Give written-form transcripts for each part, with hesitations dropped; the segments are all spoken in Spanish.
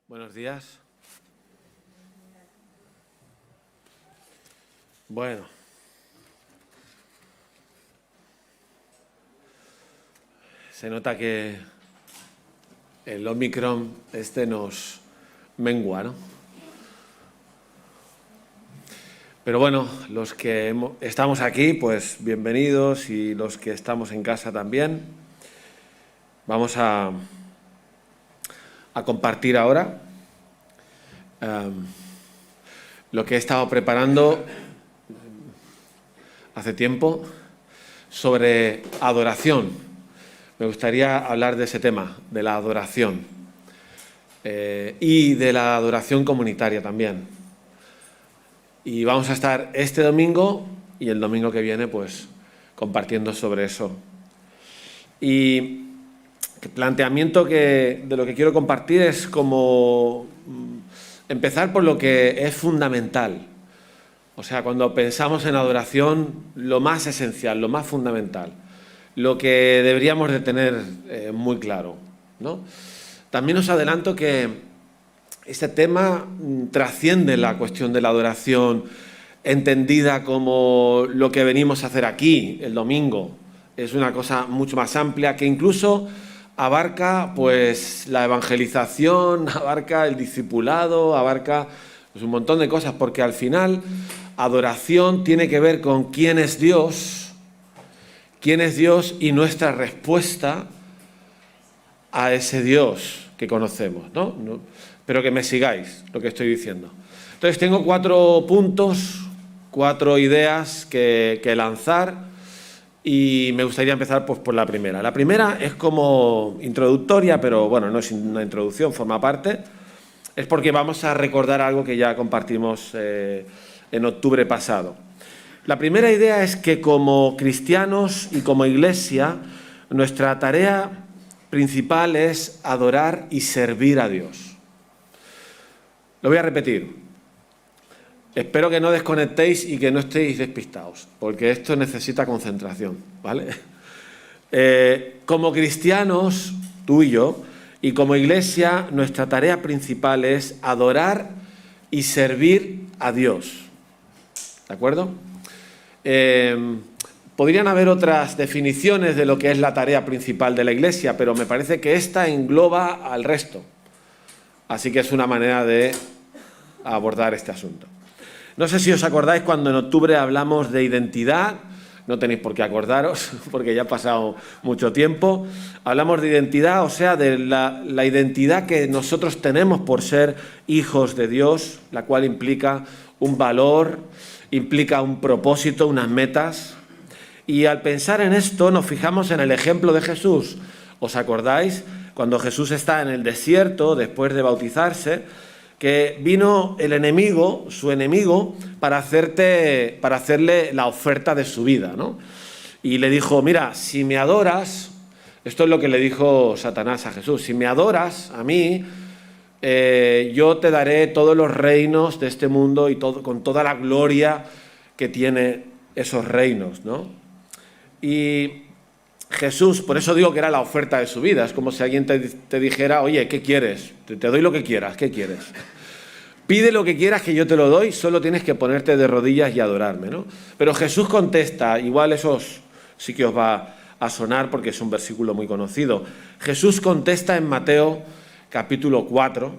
Buenos días. Bueno. Se nota que el Omicron nos mengua, ¿no? Pero bueno, los que estamos aquí, pues bienvenidos, y los que estamos en casa también. Vamos a compartir ahora lo que he estado preparando hace tiempo sobre adoración. Me gustaría hablar de ese tema, de la adoración, y de la adoración comunitaria también. Y vamos a estar este domingo y el domingo que viene, pues, compartiendo sobre eso. Y el planteamiento de lo que quiero compartir es como empezar por lo que es fundamental. O sea, cuando pensamos en adoración, lo más esencial, lo más fundamental, lo que deberíamos de tener muy claro, ¿no? También os adelanto que este tema trasciende la cuestión de la adoración entendida como lo que venimos a hacer aquí el domingo. Es una cosa mucho más amplia que incluso abarca, pues, la evangelización, abarca el discipulado, abarca, pues, un montón de cosas, porque al final adoración tiene que ver con quién es Dios y nuestra respuesta a ese Dios que conocemos, ¿no? Espero que me sigáis lo que estoy diciendo. Entonces tengo 4 puntos, 4 ideas que lanzar. Y me gustaría empezar, pues, por la primera. La primera es como introductoria, pero bueno, no es una introducción, forma parte. Es porque vamos a recordar algo que ya compartimos en octubre pasado. La primera idea es que como cristianos y como iglesia, nuestra tarea principal es adorar y servir a Dios. Lo voy a repetir. Espero que no desconectéis y que no estéis despistados, porque esto necesita concentración, ¿vale? Como cristianos, tú y yo, y como iglesia, nuestra tarea principal es adorar y servir a Dios. ¿De acuerdo? Podrían haber otras definiciones de lo que es la tarea principal de la iglesia, pero me parece que esta engloba al resto. Así que es una manera de abordar este asunto. No sé si os acordáis cuando en octubre hablamos de identidad, no tenéis por qué acordaros porque ya ha pasado mucho tiempo. Hablamos de identidad, o sea, de la identidad que nosotros tenemos por ser hijos de Dios, la cual implica un valor, implica un propósito, unas metas. Y al pensar en esto nos fijamos en el ejemplo de Jesús. ¿Os acordáis? Cuando Jesús está en el desierto, después de bautizarse, que vino el enemigo, su enemigo, para hacerle la oferta de su vida, ¿no? Y le dijo, mira, si me adoras, esto es lo que le dijo Satanás a Jesús, si me adoras a mí, yo te daré todos los reinos de este mundo y con toda la gloria que tiene esos reinos, ¿no? Y Jesús, por eso digo que era la oferta de su vida, es como si alguien te dijera, oye, ¿qué quieres? Te doy lo que quieras, ¿qué quieres? Pide lo que quieras que yo te lo doy, solo tienes que ponerte de rodillas y adorarme, ¿no? Pero Jesús contesta, igual eso sí que os va a sonar porque es un versículo muy conocido. Jesús contesta en Mateo capítulo 4,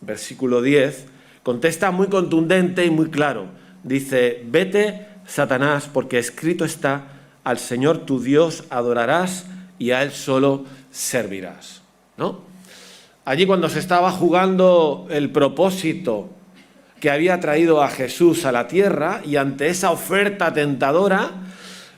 versículo 10, contesta muy contundente y muy claro. Dice, vete, Satanás, porque escrito está, al Señor tu Dios adorarás y a Él solo servirás, ¿no? Allí cuando se estaba jugando el propósito que había traído a Jesús a la tierra, y ante esa oferta tentadora,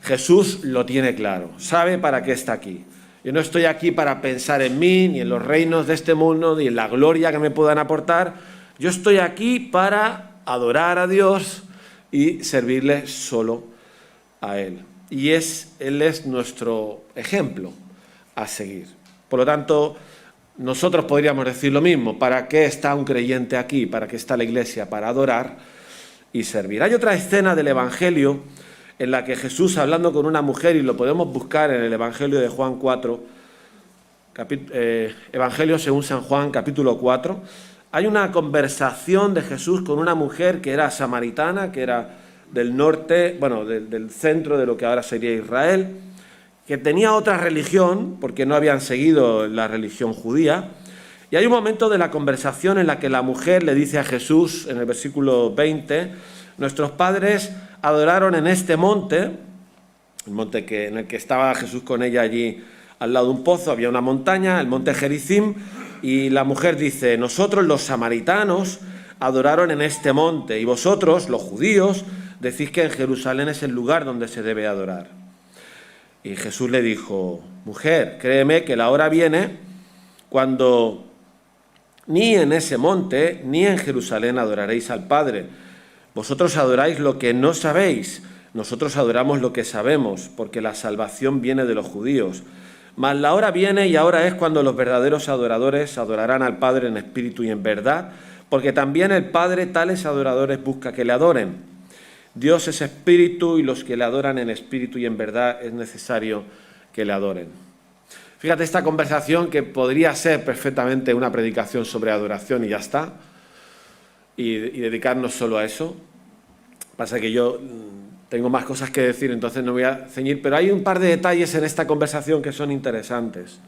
Jesús lo tiene claro, sabe para qué está aquí. Yo no estoy aquí para pensar en mí, ni en los reinos de este mundo, ni en la gloria que me puedan aportar. Yo estoy aquí para adorar a Dios y servirle solo a Él. Y Él es nuestro ejemplo a seguir. Por lo tanto, nosotros podríamos decir lo mismo. ¿Para qué está un creyente aquí? ¿Para qué está la iglesia? Para adorar y servir. Hay otra escena del Evangelio en la que Jesús, hablando con una mujer, y lo podemos buscar en el Evangelio de Juan 4, Evangelio según San Juan, capítulo 4, Hay una conversación de Jesús con una mujer que era samaritana, que era del norte, bueno, del centro de lo que ahora sería Israel, que tenía otra religión, porque no habían seguido la religión judía. Y hay un momento de la conversación en la que la mujer le dice a Jesús, en el versículo 20, nuestros padres adoraron en este monte, el monte en el que estaba Jesús con ella allí al lado de un pozo, había una montaña, el monte Gerizim, y la mujer dice, nosotros los samaritanos adoraron en este monte, y vosotros, los judíos, decís que en Jerusalén es el lugar donde se debe adorar. Y Jesús le dijo, mujer, créeme que la hora viene cuando ni en ese monte ni en Jerusalén adoraréis al Padre. Vosotros adoráis lo que no sabéis, nosotros adoramos lo que sabemos, porque la salvación viene de los judíos. Mas la hora viene y ahora es cuando los verdaderos adoradores adorarán al Padre en espíritu y en verdad, porque también el Padre tales adoradores busca que le adoren. Dios es espíritu y los que le adoran en espíritu y en verdad es necesario que le adoren. Fíjate esta conversación que podría ser perfectamente una predicación sobre adoración y ya está, y dedicarnos solo a eso. Pasa que yo tengo más cosas que decir, entonces no voy a ceñir, pero hay un par de detalles en esta conversación que son interesantes.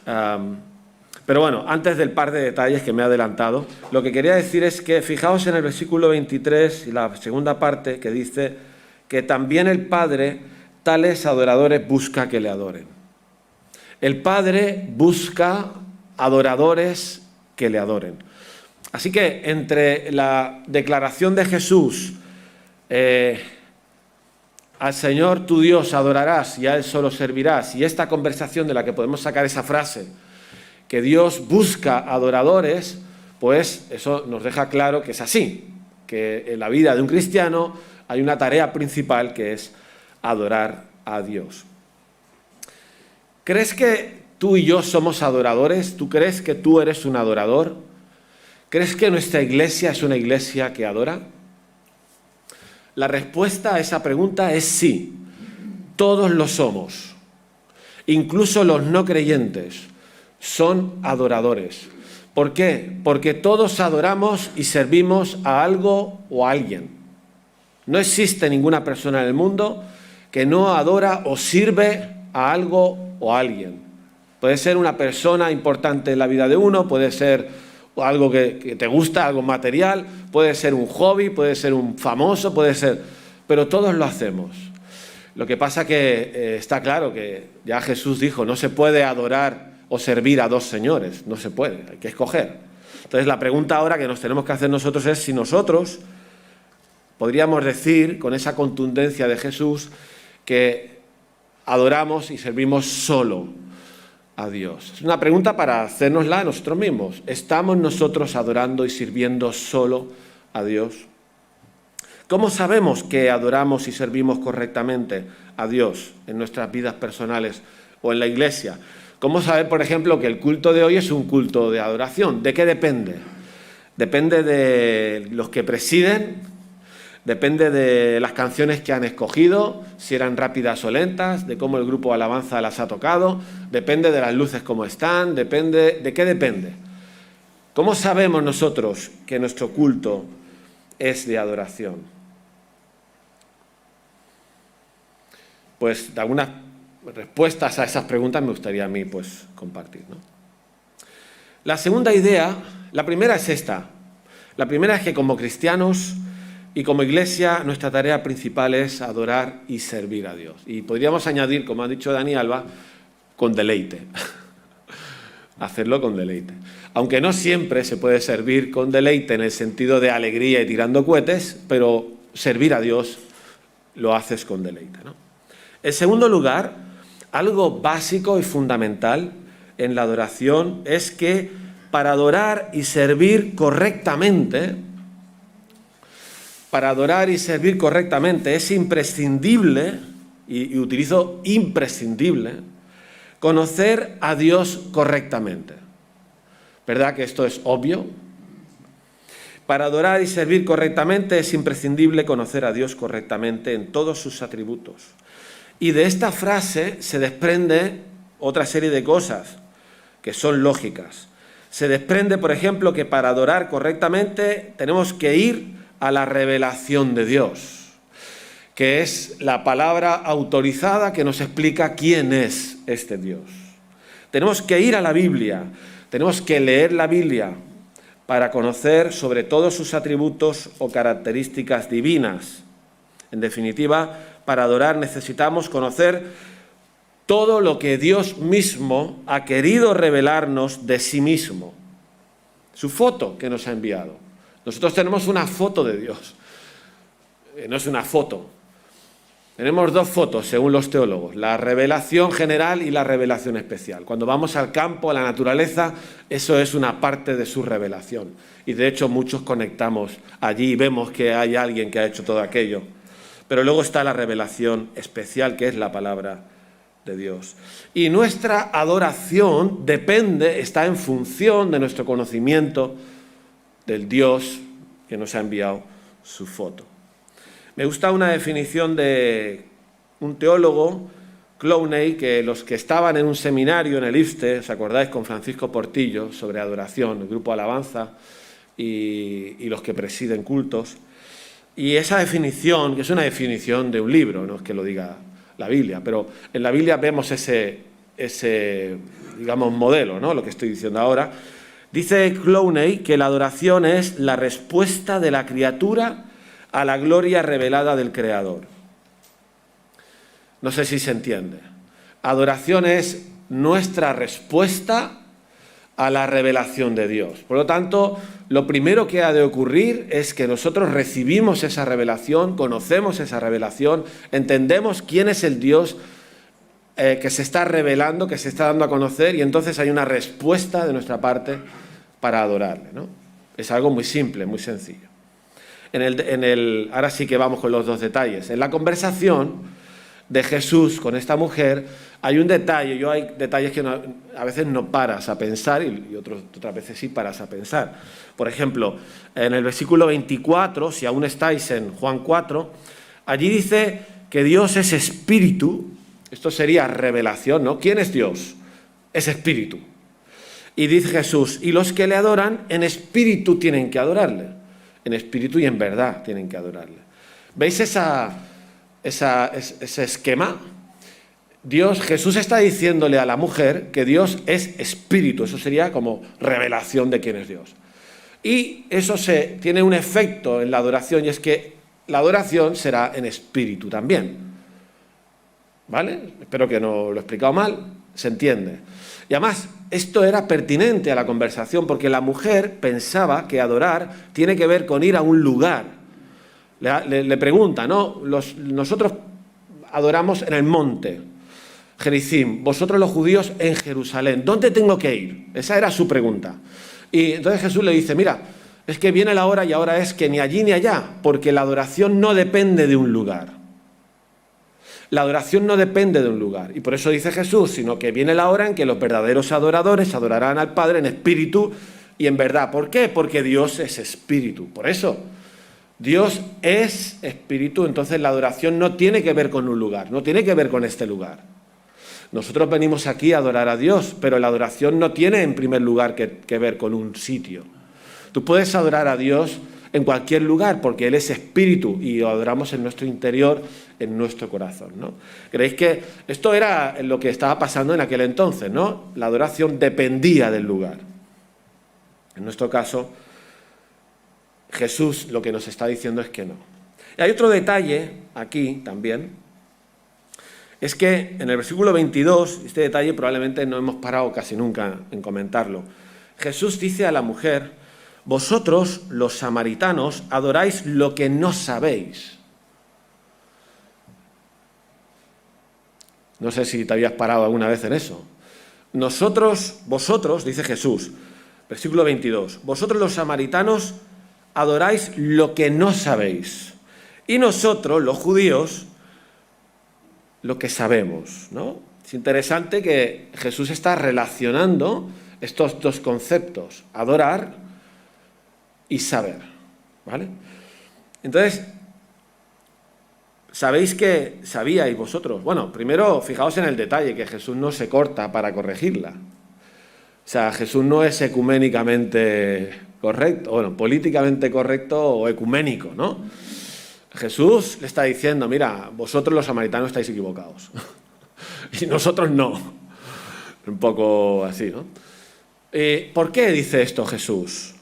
Pero bueno, antes del par de detalles que me he adelantado, lo que quería decir es que fijaos en el versículo 23 y la segunda parte que dice que también el Padre tales adoradores busca que le adoren. El Padre busca adoradores que le adoren. Así que entre la declaración de Jesús, al Señor tu Dios adorarás y a Él solo servirás, y esta conversación de la que podemos sacar esa frase, que Dios busca adoradores, pues eso nos deja claro que es así, que en la vida de un cristiano hay una tarea principal que es adorar a Dios. ¿Crees que tú y yo somos adoradores? ¿Tú crees que tú eres un adorador? ¿Crees que nuestra iglesia es una iglesia que adora? La respuesta a esa pregunta es sí. Todos lo somos. Incluso los no creyentes son adoradores. ¿Por qué? Porque todos adoramos y servimos a algo o a alguien. No existe ninguna persona en el mundo que no adora o sirve a algo o a alguien. Puede ser una persona importante en la vida de uno, puede ser algo que te gusta, algo material, puede ser un hobby, puede ser un famoso, puede ser... Pero todos lo hacemos. Lo que pasa que está claro que ya Jesús dijo, no se puede adorar o servir a dos señores, no se puede, hay que escoger. Entonces la pregunta ahora que nos tenemos que hacer nosotros es si nosotros podríamos decir con esa contundencia de Jesús que adoramos y servimos solo a Dios. Es una pregunta para hacérnosla a nosotros mismos. ¿Estamos nosotros adorando y sirviendo solo a Dios? ¿Cómo sabemos que adoramos y servimos correctamente a Dios en nuestras vidas personales o en la iglesia? ¿Cómo saber, por ejemplo, que el culto de hoy es un culto de adoración? ¿De qué depende? Depende de los que presiden, depende de las canciones que han escogido, si eran rápidas o lentas, de cómo el grupo alabanza las ha tocado, depende de las luces cómo están, depende. ¿De qué depende? ¿Cómo sabemos nosotros que nuestro culto es de adoración? Pues de algunas respuestas a esas preguntas me gustaría a mí pues compartir, ¿no? La segunda idea, la primera es esta. La primera es que como cristianos y como iglesia nuestra tarea principal es adorar y servir a Dios. Y podríamos añadir, como ha dicho Dani Alba, con deleite. Hacerlo con deleite. Aunque no siempre se puede servir con deleite en el sentido de alegría y tirando cohetes, pero servir a Dios lo haces con deleite, ¿no? En segundo lugar, algo básico y fundamental en la adoración es que para adorar y servir correctamente, es imprescindible, y utilizo imprescindible, conocer a Dios correctamente. ¿Verdad que esto es obvio? Para adorar y servir correctamente es imprescindible conocer a Dios correctamente en todos sus atributos. Y de esta frase se desprende otra serie de cosas que son lógicas. Se desprende, por ejemplo, que para adorar correctamente tenemos que ir a la revelación de Dios, que es la palabra autorizada que nos explica quién es este Dios. Tenemos que ir a la Biblia, tenemos que leer la Biblia para conocer sobre todos sus atributos o características divinas. En definitiva, para adorar necesitamos conocer todo lo que Dios mismo ha querido revelarnos de sí mismo. Su foto que nos ha enviado. Nosotros tenemos una foto de Dios. No es una foto. Tenemos dos fotos, según los teólogos. La revelación general y la revelación especial. Cuando vamos al campo, a la naturaleza, eso es una parte de su revelación. Y de hecho muchos conectamos allí y vemos que hay alguien que ha hecho todo aquello. Pero luego está la revelación especial, que es la palabra de Dios. Y nuestra adoración está en función de nuestro conocimiento del Dios que nos ha enviado su foto. Me gusta una definición de un teólogo, Clowney, que los que estaban en un seminario en el IFSTE, ¿os acordáis? Con Francisco Portillo, sobre adoración, el grupo Alabanza, y los que presiden cultos. Y esa definición, que es una definición de un libro, no es que lo diga la Biblia, pero en la Biblia vemos ese digamos, modelo, ¿no? Lo que estoy diciendo ahora. Dice Clowney que la adoración es la respuesta de la criatura a la gloria revelada del Creador. No sé si se entiende. Adoración es nuestra respuesta a la revelación de Dios. Por lo tanto, lo primero que ha de ocurrir es que nosotros recibimos esa revelación, conocemos esa revelación, entendemos quién es el Dios que se está revelando, que se está dando a conocer, y entonces hay una respuesta de nuestra parte para adorarle, ¿no? Es algo muy simple, muy sencillo. Ahora sí que vamos con los dos detalles. En la conversación de Jesús con esta mujer hay un detalle, hay detalles que a veces no paras a pensar y otras veces sí paras a pensar. Por ejemplo, en el versículo 24, si aún estáis en Juan 4, allí dice que Dios es espíritu. Esto sería revelación, ¿no? ¿Quién es Dios? Es espíritu. Y dice Jesús, y los que le adoran en espíritu tienen que adorarle. En espíritu y en verdad tienen que adorarle. ¿Veis ese esquema? Jesús está diciéndole a la mujer que Dios es espíritu. Eso sería como revelación de quién es Dios. Y eso tiene un efecto en la adoración, y es que la adoración será en espíritu también. ¿Vale? Espero que no lo he explicado mal. Se entiende. Y además, esto era pertinente a la conversación, porque la mujer pensaba que adorar tiene que ver con ir a un lugar. Le pregunta, ¿no? Nosotros adoramos en el monte Gerizim, vosotros los judíos en Jerusalén. ¿Dónde tengo que ir? Esa era su pregunta. Y entonces Jesús le dice, mira, es que viene la hora y ahora es que ni allí ni allá, porque la adoración no depende de un lugar. La adoración no depende de un lugar. Y por eso dice Jesús, sino que viene la hora en que los verdaderos adoradores adorarán al Padre en espíritu y en verdad. ¿Por qué? Porque Dios es espíritu. Por eso, Dios es espíritu, entonces la adoración no tiene que ver con un lugar, no tiene que ver con este lugar. Nosotros venimos aquí a adorar a Dios, pero la adoración no tiene en primer lugar que ver con un sitio. Tú puedes adorar a Dios en cualquier lugar, porque Él es espíritu y lo adoramos en nuestro interior, en nuestro corazón, ¿no? ¿Creéis que esto era lo que estaba pasando en aquel entonces, ¿no? La adoración dependía del lugar. En nuestro caso, Jesús lo que nos está diciendo es que no. Y hay otro detalle aquí también, es que en el versículo 22, este detalle probablemente no hemos parado casi nunca en comentarlo. Jesús dice a la mujer, vosotros los samaritanos adoráis lo que no sabéis. No sé si te habías parado alguna vez en eso. Vosotros, dice Jesús, versículo 22, vosotros los samaritanos adoráis lo que no sabéis. Y nosotros, los judíos, lo que sabemos, ¿no? Es interesante que Jesús está relacionando estos dos conceptos, adorar y saber, ¿vale? Entonces, sabíais vosotros. Bueno, primero, fijaos en el detalle, que Jesús no se corta para corregirla. sea, Jesús no es ecuménicamente correcto, bueno, políticamente correcto o ecuménico, ¿no? Jesús le está diciendo, mira, vosotros los samaritanos estáis equivocados y nosotros no. Un poco así, ¿no? ¿Por qué dice esto Jesús?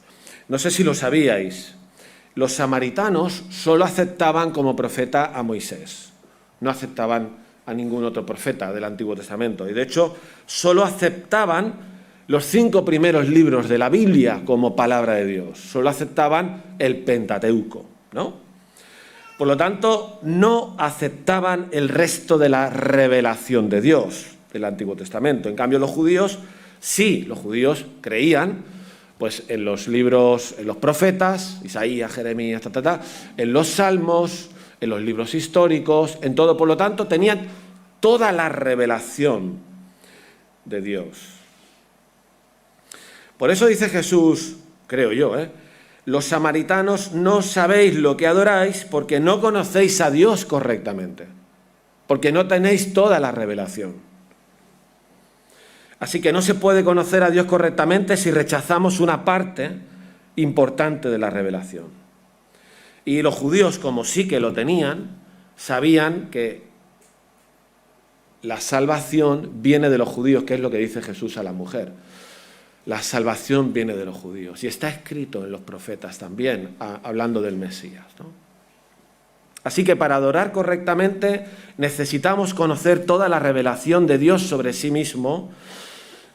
No sé si lo sabíais. Los samaritanos solo aceptaban como profeta a Moisés. No aceptaban a ningún otro profeta del Antiguo Testamento. Y de hecho, solo aceptaban los 5 primeros libros de la Biblia como palabra de Dios. Solo aceptaban el Pentateuco, ¿no? Por lo tanto, no aceptaban el resto de la revelación de Dios del Antiguo Testamento. En cambio, los judíos, sí, los judíos creían pues, en los libros, en los profetas, Isaías, Jeremías, en los salmos, en los libros históricos, en todo. Por lo tanto, tenían toda la revelación de Dios. Por eso dice Jesús, creo yo, los samaritanos no sabéis lo que adoráis porque no conocéis a Dios correctamente, porque no tenéis toda la revelación. Así que no se puede conocer a Dios correctamente si rechazamos una parte importante de la revelación. Y los judíos, como sí que lo tenían, sabían que la salvación viene de los judíos, que es lo que dice Jesús a la mujer. La salvación viene de los judíos. Y está escrito en los profetas también, hablando del Mesías, ¿no? Así que para adorar correctamente necesitamos conocer toda la revelación de Dios sobre sí mismo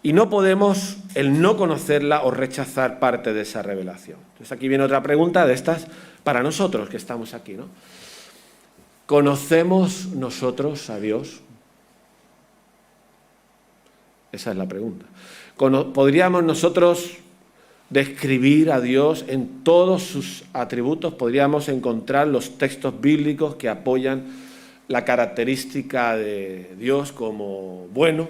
y no podemos el no conocerla o rechazar parte de esa revelación. Entonces aquí viene otra pregunta de estas para nosotros que estamos aquí, ¿no? ¿Conocemos nosotros a Dios? Esa es la pregunta. ¿Podríamos nosotros describir a Dios en todos sus atributos? ¿Podríamos encontrar los textos bíblicos que apoyan la característica de Dios como bueno,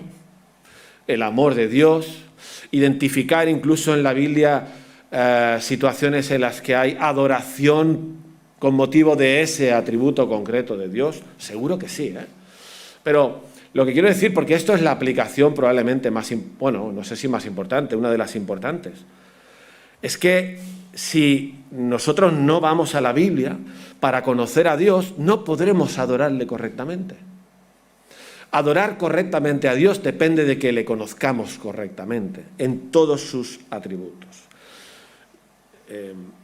el amor de Dios, identificar incluso en la Biblia situaciones en las que hay adoración con motivo de ese atributo concreto de Dios? Seguro que sí, Pero lo que quiero decir, porque esto es la aplicación probablemente más, bueno, no sé si más importante, una de las importantes, es que si nosotros no vamos a la Biblia para conocer a Dios, no podremos adorarle correctamente. Adorar correctamente a Dios depende de que le conozcamos correctamente, en todos sus atributos.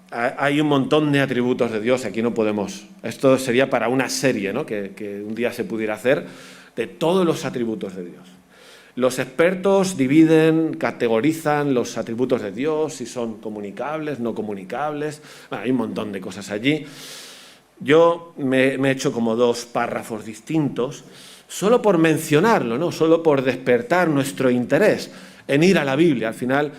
Hay un montón de atributos de Dios, aquí no podemos, esto sería para una serie, ¿no? que un día se pudiera hacer, de todos los atributos de Dios. Los expertos dividen, categorizan los atributos de Dios, si son comunicables, no comunicables, bueno, hay un montón de cosas allí. Yo me he hecho como 2 párrafos distintos, solo por mencionarlo, ¿no? Solo por despertar nuestro interés en ir a la Biblia. Al final,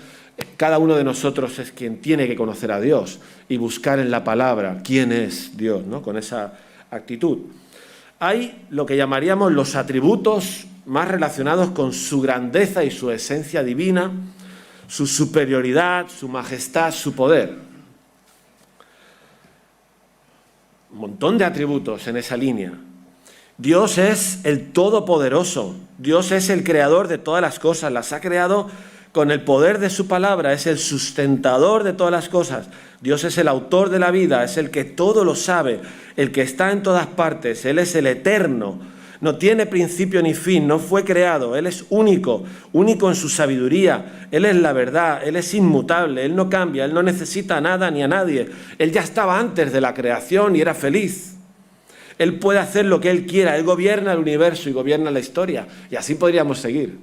cada uno de nosotros es quien tiene que conocer a Dios y buscar en la palabra quién es Dios, ¿no? Con esa actitud. Hay lo que llamaríamos los atributos más relacionados con su grandeza y su esencia divina, su superioridad, su majestad, su poder. Un montón de atributos en esa línea. Dios es el Todopoderoso, Dios es el creador de todas las cosas, las ha creado con el poder de su palabra, es el sustentador de todas las cosas. Dios es el autor de la vida, es el que todo lo sabe, el que está en todas partes. Él es el eterno, no tiene principio ni fin, no fue creado. Él es único, único en su sabiduría. Él es la verdad, Él es inmutable, Él no cambia, Él no necesita a nada ni a nadie. Él ya estaba antes de la creación y era feliz. Él puede hacer lo que Él quiera, Él gobierna el universo y gobierna la historia. Y así podríamos seguir.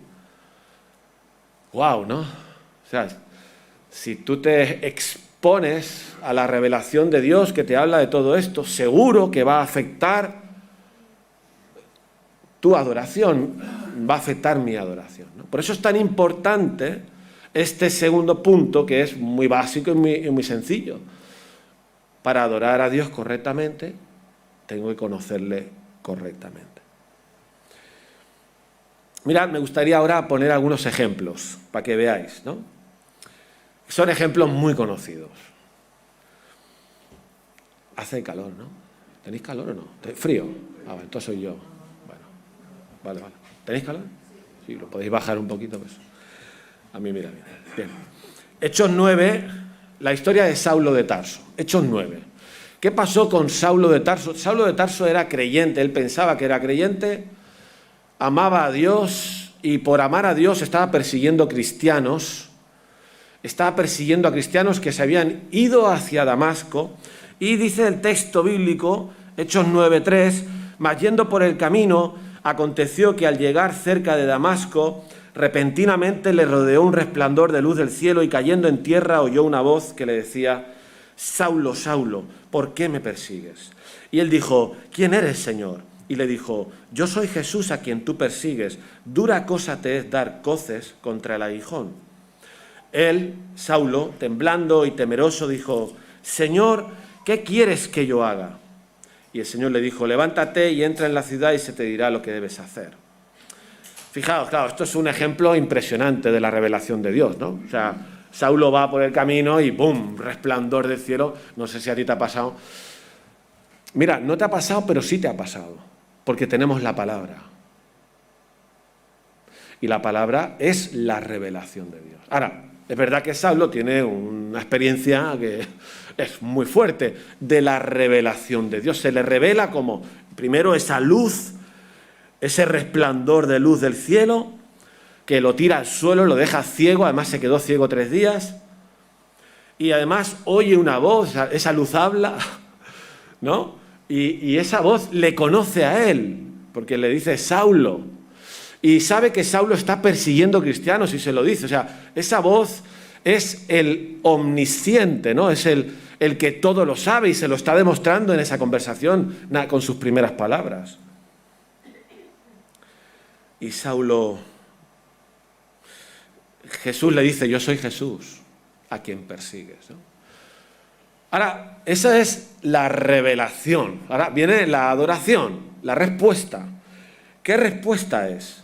¡Guau!, ¿no? O sea, si tú te expones a la revelación de Dios que te habla de todo esto, seguro que va a afectar tu adoración, va a afectar mi adoración, ¿no? Por eso es tan importante este segundo punto, que es muy básico y muy sencillo. Para adorar a Dios correctamente, tengo que conocerle correctamente. Mirad, me gustaría ahora poner algunos ejemplos para que veáis, ¿no? Son ejemplos muy conocidos. Hace calor, ¿no? ¿Tenéis calor o no? ¿Frío? Ah, bueno, entonces soy yo. Bueno, vale. ¿Tenéis calor? Sí, lo podéis bajar un poquito, pues. A mí, mira. Bien. Hechos 9, la historia de Saulo de Tarso. Hechos 9. ¿Qué pasó con Saulo de Tarso? Saulo de Tarso era creyente, él pensaba que era creyente, amaba a Dios y por amar a Dios estaba persiguiendo cristianos. Estaba persiguiendo a cristianos que se habían ido hacia Damasco. Y dice el texto bíblico, Hechos 9:3, mas yendo por el camino, aconteció que al llegar cerca de Damasco, repentinamente le rodeó un resplandor de luz del cielo y cayendo en tierra oyó una voz que le decía: Saulo, Saulo, ¿por qué me persigues? Y él dijo: ¿quién eres, Señor? Y le dijo: yo soy Jesús a quien tú persigues. Dura cosa te es dar coces contra el aguijón. Él, Saulo, temblando y temeroso, dijo: Señor, ¿qué quieres que yo haga? Y el Señor le dijo: levántate y entra en la ciudad y se te dirá lo que debes hacer. Fijaos, claro, esto es un ejemplo impresionante de la revelación de Dios, ¿no? O sea, Saulo va por el camino y ¡bum!, resplandor del cielo. No sé si a ti te ha pasado. Mira, no te ha pasado, pero sí te ha pasado, porque tenemos la palabra. Y la palabra es la revelación de Dios. Ahora, es verdad que Saulo tiene una experiencia que es muy fuerte de la revelación de Dios. Se le revela como, primero, esa luz, ese resplandor de luz del cielo, que lo tira al suelo, lo deja ciego, además se quedó ciego 3 días, y además oye una voz, esa luz habla, ¿no? Y esa voz le conoce a él, porque le dice Saulo, y sabe que Saulo está persiguiendo cristianos y se lo dice. O sea, esa voz es el omnisciente, ¿no? Es el que todo lo sabe y se lo está demostrando en esa conversación con sus primeras palabras. Y Saulo, Jesús le dice: yo soy Jesús a quien persigues, ¿no? Ahora, esa es la revelación. Ahora viene la adoración, la respuesta. ¿Qué respuesta es?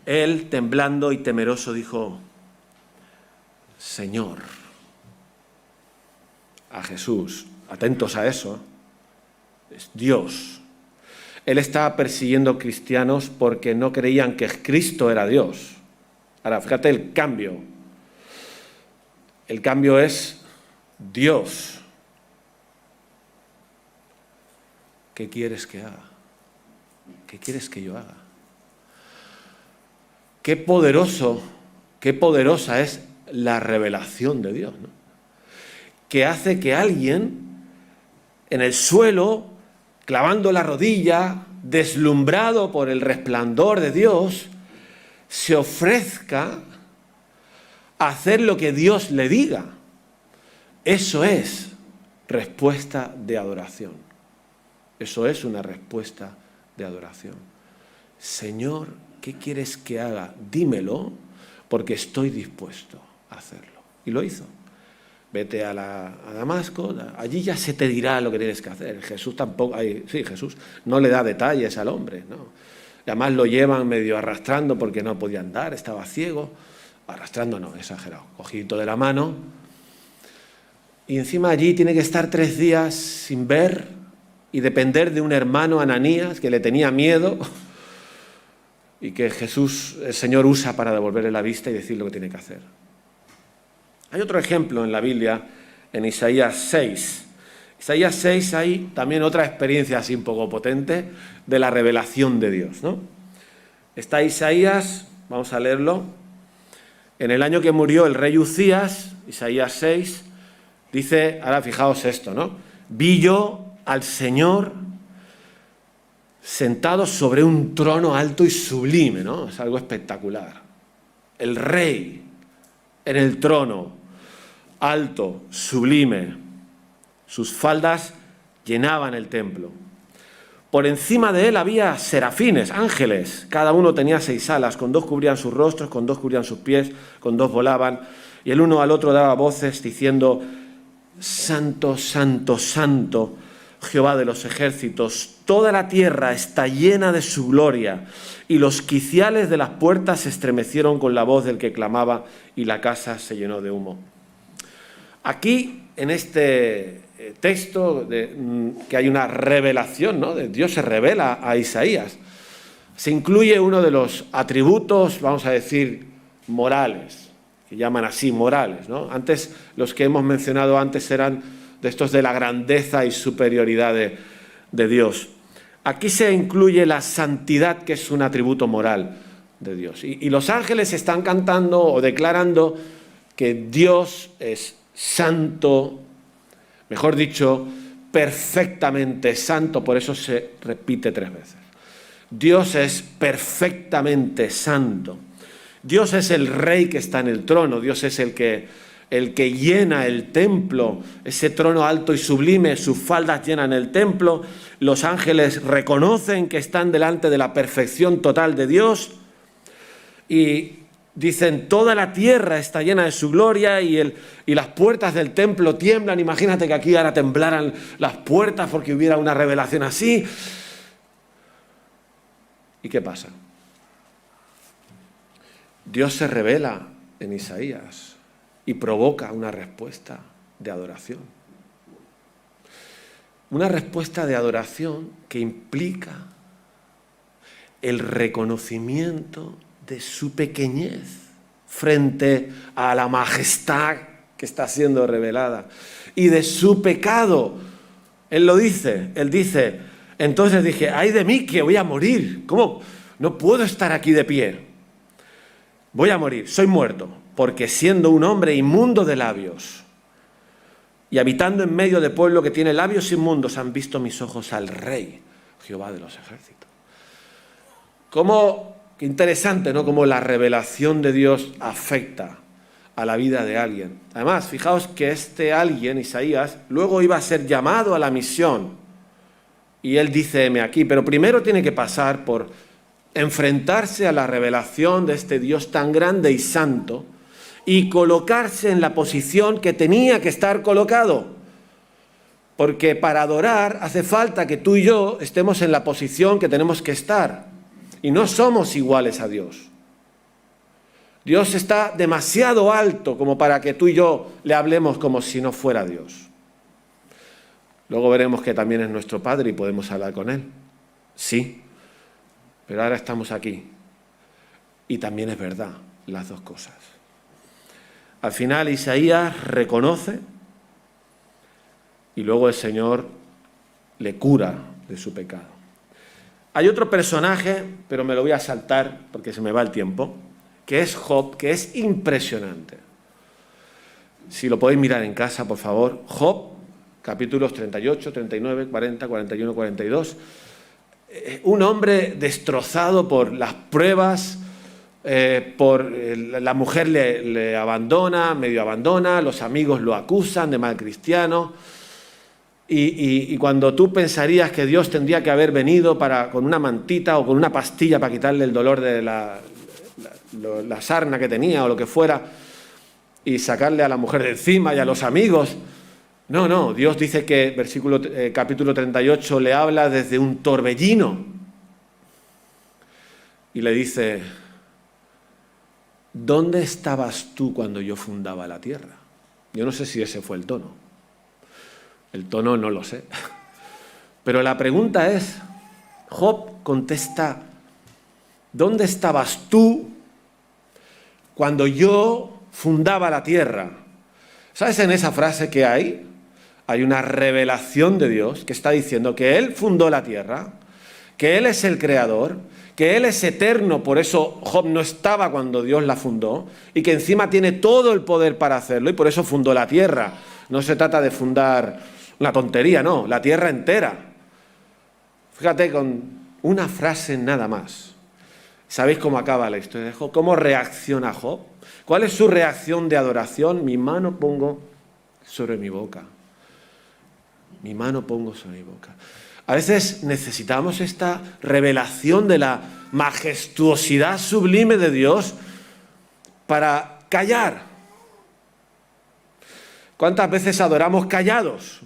Él, temblando y temeroso, dijo: Señor. A Jesús, atentos a eso, es Dios. Él estaba persiguiendo cristianos porque no creían que Cristo era Dios. Ahora, fíjate el cambio. El cambio es Dios. ¿Qué quieres que haga? ¿Qué quieres que yo haga? Qué poderoso, qué poderosa es la revelación de Dios, ¿no? Que hace que alguien en el suelo, clavando la rodilla, deslumbrado por el resplandor de Dios, se ofrezca a hacer lo que Dios le diga. Eso es respuesta de adoración. Eso es una respuesta de adoración. Señor, ¿qué quieres que haga? Dímelo, porque estoy dispuesto a hacerlo. Y lo hizo. Vete a Damasco, allí ya se te dirá lo que tienes que hacer. Jesús tampoco, Jesús no le da detalles al hombre, ¿no? Y además lo llevan medio arrastrando porque no podía andar, estaba ciego. Arrastrando no, exagerado. Cogidito de la mano. Y encima allí tiene que estar 3 días sin ver y depender de un hermano, Ananías, que le tenía miedo y que Jesús, el Señor, usa para devolverle la vista y decir lo que tiene que hacer. Hay otro ejemplo en la Biblia, en Isaías 6. Isaías 6 hay también otra experiencia así un poco potente de la revelación de Dios, ¿no? Está Isaías, vamos a leerlo. En el año que murió el rey Uzías, Isaías 6, dice, ahora fijaos esto, ¿no? Vi yo al Señor sentado sobre un trono alto y sublime, ¿no? Es algo espectacular. El rey en el trono, alto, sublime. Sus faldas llenaban el templo. Por encima de él había serafines, ángeles. Cada uno tenía 6 alas, con 2 cubrían sus rostros, con 2 cubrían sus pies, con 2 volaban. Y el uno al otro daba voces diciendo: Santo, santo, santo, Jehová de los ejércitos, toda la tierra está llena de su gloria. Y los quiciales de las puertas se estremecieron con la voz del que clamaba y la casa se llenó de humo. Aquí, en este texto, que hay una revelación, ¿no? Dios se revela a Isaías. Se incluye uno de los atributos, vamos a decir, morales, que llaman así morales, ¿no? Antes, los que hemos mencionado antes eran de estos de la grandeza y superioridad de Dios. Aquí se incluye la santidad, que es un atributo moral de Dios. Y los ángeles están cantando o declarando que Dios es santo, mejor dicho, perfectamente santo, por eso se repite 3 veces. Dios es perfectamente santo. Dios es el rey que está en el trono, Dios es el que llena el templo, ese trono alto y sublime, sus faldas llenan el templo. Los ángeles reconocen que están delante de la perfección total de Dios y dicen, toda la tierra está llena de su gloria y las puertas del templo tiemblan. Imagínate que aquí ahora temblaran las puertas porque hubiera una revelación así. ¿Y qué pasa? Dios se revela en Isaías y provoca una respuesta de adoración. Una respuesta de adoración que implica el reconocimiento de su pequeñez frente a la majestad que está siendo revelada y de su pecado. Él lo dice, él dice, entonces dije, ay de mí que voy a morir, ¿cómo? No puedo estar aquí de pie. Voy a morir, soy muerto, porque siendo un hombre inmundo de labios y habitando en medio de pueblo que tiene labios inmundos, han visto mis ojos al Rey, Jehová de los ejércitos. Qué interesante, ¿no? Cómo la revelación de Dios afecta a la vida de alguien. Además, fijaos que este alguien, Isaías, luego iba a ser llamado a la misión. Y él dice, heme aquí, pero primero tiene que pasar por enfrentarse a la revelación de este Dios tan grande y santo y colocarse en la posición que tenía que estar colocado. Porque para adorar hace falta que tú y yo estemos en la posición que tenemos que estar. Y no somos iguales a Dios. Dios está demasiado alto como para que tú y yo le hablemos como si no fuera Dios. Luego veremos que también es nuestro Padre y podemos hablar con Él. Sí. Pero ahora estamos aquí. Y también es verdad, las dos cosas. Al final Isaías reconoce y luego el Señor le cura de su pecado. Hay otro personaje, pero me lo voy a saltar porque se me va el tiempo, que es Job, que es impresionante. Si lo podéis mirar en casa, por favor. Job, capítulos 38, 39, 40, 41, 42. Un hombre destrozado por las pruebas, la mujer le abandona, medio abandona, los amigos lo acusan de mal cristiano. Y cuando tú pensarías que Dios tendría que haber venido con una mantita o con una pastilla para quitarle el dolor de la sarna que tenía o lo que fuera y sacarle a la mujer de encima y a los amigos. No, Dios dice que, capítulo 38, le habla desde un torbellino y le dice, ¿dónde estabas tú cuando yo fundaba la tierra? Yo no sé si ese fue el tono. El tono no lo sé. Pero la pregunta es, Job contesta, ¿dónde estabas tú cuando yo fundaba la tierra? ¿Sabes en esa frase que hay? Hay una revelación de Dios que está diciendo que Él fundó la tierra, que Él es el creador, que Él es eterno, por eso Job no estaba cuando Dios la fundó, y que encima tiene todo el poder para hacerlo, y por eso fundó la tierra. No se trata de fundar una tontería, no, la tierra entera. Fíjate, con una frase nada más. ¿Sabéis cómo acaba la historia de Job? ¿Cómo reacciona Job? ¿Cuál es su reacción de adoración? Mi mano pongo sobre mi boca. Mi mano pongo sobre mi boca. A veces necesitamos esta revelación de la majestuosidad sublime de Dios para callar. ¿Cuántas veces adoramos callados?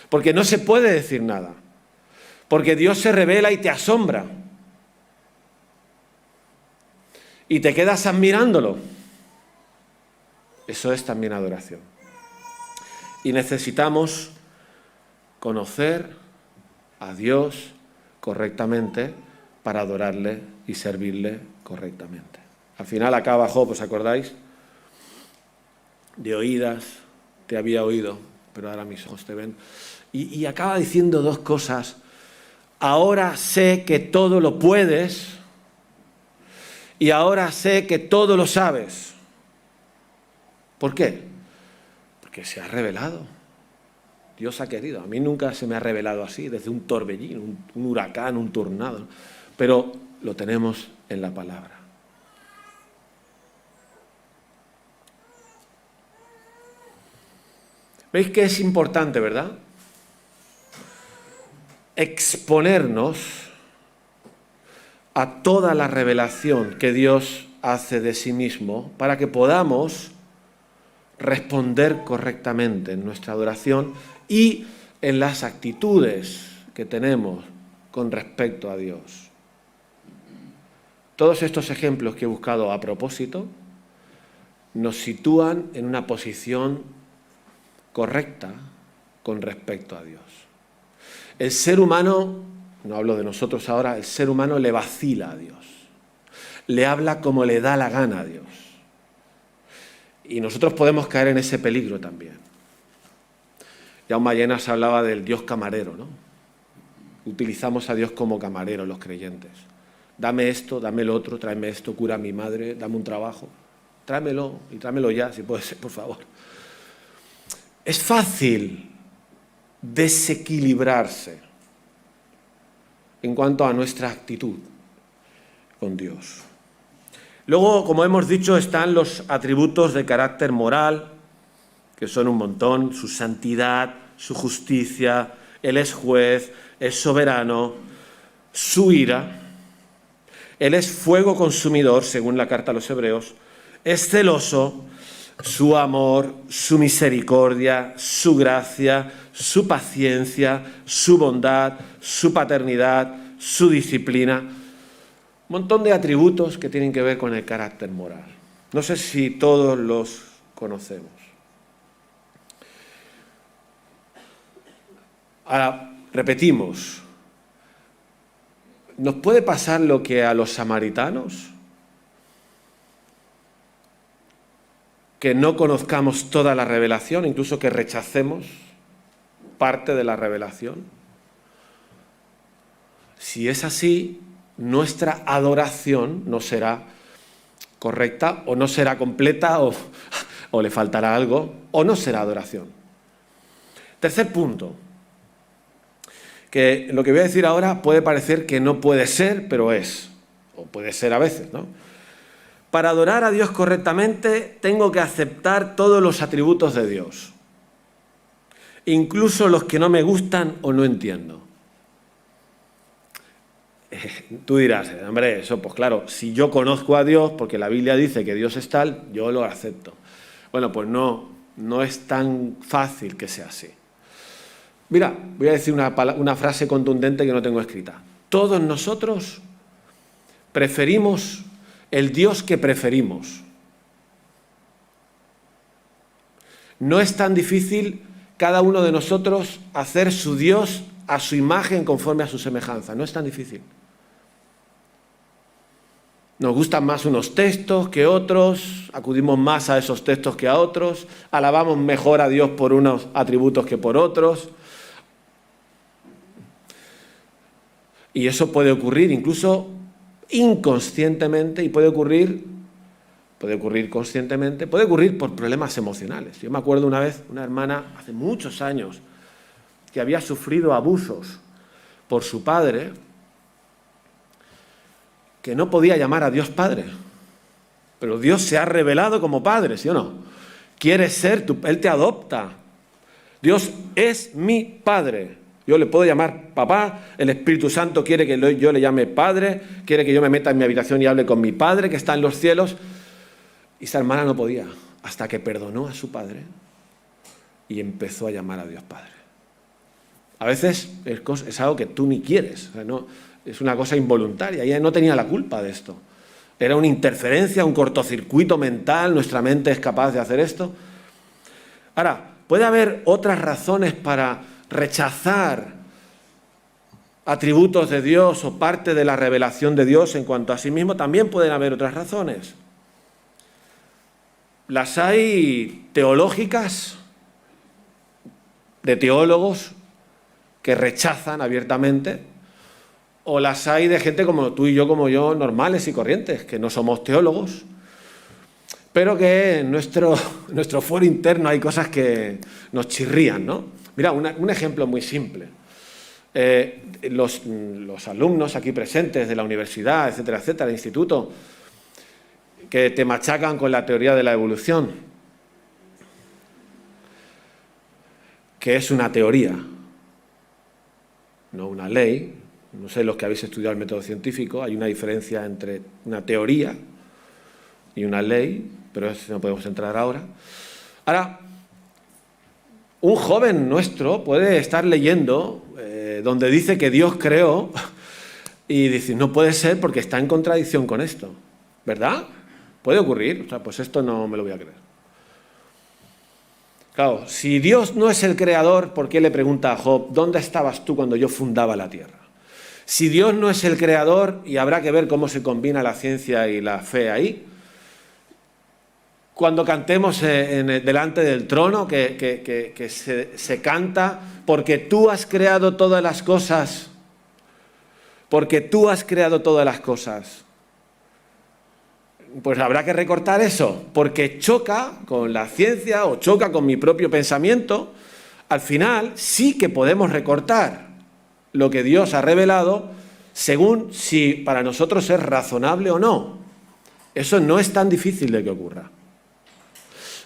Porque no se puede decir nada. Porque Dios se revela y te asombra. Y te quedas admirándolo. Eso es también adoración. Y necesitamos conocer a Dios correctamente para adorarle y servirle correctamente. Al final acaba Job, ¿os acordáis? De oídas te había oído, pero ahora mis ojos te ven. Y acaba diciendo dos cosas. Ahora sé que todo lo puedes y ahora sé que todo lo sabes. ¿Por qué? Porque se ha revelado. Dios ha querido. A mí nunca se me ha revelado así, desde un torbellino, un huracán, un tornado. Pero lo tenemos en la palabra. ¿Veis que es importante, verdad? Exponernos a toda la revelación que Dios hace de sí mismo para que podamos responder correctamente en nuestra adoración y en las actitudes que tenemos con respecto a Dios. Todos estos ejemplos que he buscado a propósito nos sitúan en una posición correcta con respecto a Dios. El ser humano, no hablo de nosotros ahora, el ser humano le vacila a Dios. Le habla como le da la gana a Dios. Y nosotros podemos caer en ese peligro también. Jaume Allenas hablaba del Dios camarero, ¿no? Utilizamos a Dios como camarero los creyentes. Dame esto, dame lo otro, tráeme esto, cura a mi madre, dame un trabajo. Tráemelo y tráemelo ya, si puede ser, por favor. Es fácil desequilibrarse en cuanto a nuestra actitud con Dios. Luego, como hemos dicho, están los atributos de carácter moral, que son un montón: su santidad, su justicia, Él es juez, es soberano, su ira, Él es fuego consumidor, según la carta a los Hebreos, es celoso, su amor, su misericordia, su gracia, su paciencia, su bondad, su paternidad, su disciplina. Un montón de atributos que tienen que ver con el carácter moral. No sé si todos los conocemos. Ahora, repetimos, ¿nos puede pasar lo que a los samaritanos? Que no conozcamos toda la revelación, incluso que rechacemos parte de la revelación. Si es así, nuestra adoración no será correcta, o no será completa, o le faltará algo, o no será adoración. Tercer punto, que lo que voy a decir ahora puede parecer que no puede ser, pero es, o puede ser a veces, ¿no? Para adorar a Dios correctamente, tengo que aceptar todos los atributos de Dios, incluso los que no me gustan o no entiendo. Tú dirás, hombre, eso pues claro, si yo conozco a Dios, porque la Biblia dice que Dios es tal, yo lo acepto. Bueno, pues no es tan fácil que sea así. Mira, voy a decir una frase contundente que no tengo escrita. Todos nosotros preferimos el Dios que preferimos. No es tan difícil cada uno de nosotros hacer su Dios a su imagen conforme a su semejanza. No es tan difícil. Nos gustan más unos textos que otros, acudimos más a esos textos que a otros, alabamos mejor a Dios por unos atributos que por otros. Y eso puede ocurrir incluso inconscientemente y puede ocurrir conscientemente, puede ocurrir por problemas emocionales. Yo me acuerdo una vez, una hermana, hace muchos años, que había sufrido abusos por su padre, que no podía llamar a Dios Padre. Pero Dios se ha revelado como Padre, ¿sí o no? Quiere ser, Él te adopta. Dios es mi Padre. Yo le puedo llamar papá, el Espíritu Santo quiere que yo le llame Padre, quiere que yo me meta en mi habitación y hable con mi Padre que está en los cielos. Y esa hermana no podía, hasta que perdonó a su padre y empezó a llamar a Dios Padre. A veces es algo que tú ni quieres, o sea, no, es una cosa involuntaria, ella no tenía la culpa de esto. Era una interferencia, un cortocircuito mental, nuestra mente es capaz de hacer esto. Ahora, puede haber otras razones para rechazar atributos de Dios o parte de la revelación de Dios en cuanto a sí mismo. También pueden haber otras razones. Las hay teológicas, de teólogos que rechazan abiertamente, o las hay de gente como tú y yo, como yo, normales y corrientes, que no somos teólogos, pero que en nuestro fuero interno hay cosas que nos chirrían, ¿no? Mira, un ejemplo muy simple. Los alumnos aquí presentes de la universidad, etcétera, etcétera, del instituto, que te machacan con la teoría de la evolución, que es una teoría, no una ley. No sé, los que habéis estudiado el método científico, hay una diferencia entre una teoría y una ley, pero eso no podemos entrar ahora. Ahora, un joven nuestro puede estar leyendo donde dice que Dios creó y dice, no puede ser porque está en contradicción con esto, ¿verdad? Puede ocurrir, o sea, pues esto no me lo voy a creer. Claro, si Dios no es el creador, ¿por qué le pregunta a Job, ¿dónde estabas tú cuando yo fundaba la tierra? Si Dios no es el creador, y habrá que ver cómo se combina la ciencia y la fe ahí, cuando cantemos delante del trono, que se canta, porque tú has creado todas las cosas, porque tú has creado todas las cosas, pues habrá que recortar eso, porque choca con la ciencia o choca con mi propio pensamiento. Al final sí que podemos recortar lo que Dios ha revelado según si para nosotros es razonable o no. Eso no es tan difícil de que ocurra.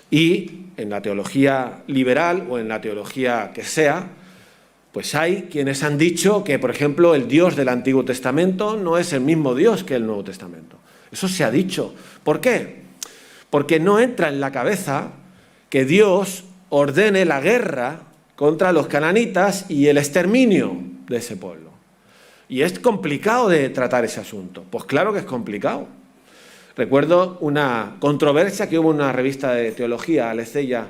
Y en la teología liberal o en la teología que sea, pues hay quienes han dicho que, por ejemplo, el Dios del Antiguo Testamento no es el mismo Dios que el Nuevo Testamento. Eso se ha dicho. ¿Por qué? Porque no entra en la cabeza que Dios ordene la guerra contra los cananitas y el exterminio de ese pueblo. Y es complicado de tratar ese asunto. Pues claro que es complicado. Recuerdo una controversia que hubo en una revista de teología, Aletheia,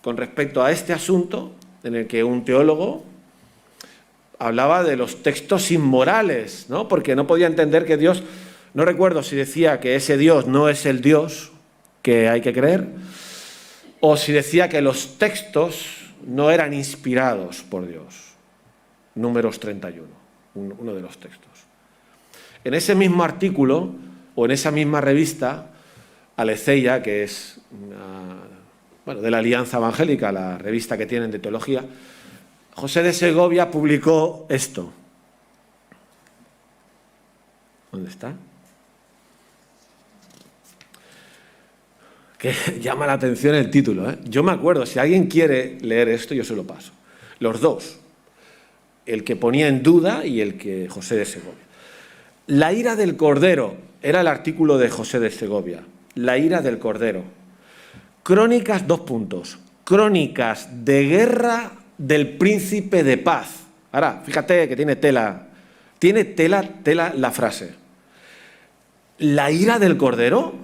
con respecto a este asunto, en el que un teólogo hablaba de los textos inmorales, ¿no? Porque no podía entender que Dios, no recuerdo si decía que ese Dios no es el Dios que hay que creer, o si decía que los textos no eran inspirados por Dios. Números 31, uno de los textos. En ese mismo artículo, o en esa misma revista, Aletheia, que es de la Alianza Evangélica, la revista que tienen de teología, José de Segovia publicó esto. ¿Dónde está? Que llama la atención el título, ¿eh? Yo me acuerdo, si alguien quiere leer esto, yo se lo paso. Los dos. El que ponía en duda y el que José de Segovia. La ira del Cordero, era el artículo de José de Segovia. La ira del Cordero. Crónicas, 2 puntos. Crónicas de guerra del príncipe de paz. Ahora, fíjate que tiene tela la frase. La ira del Cordero,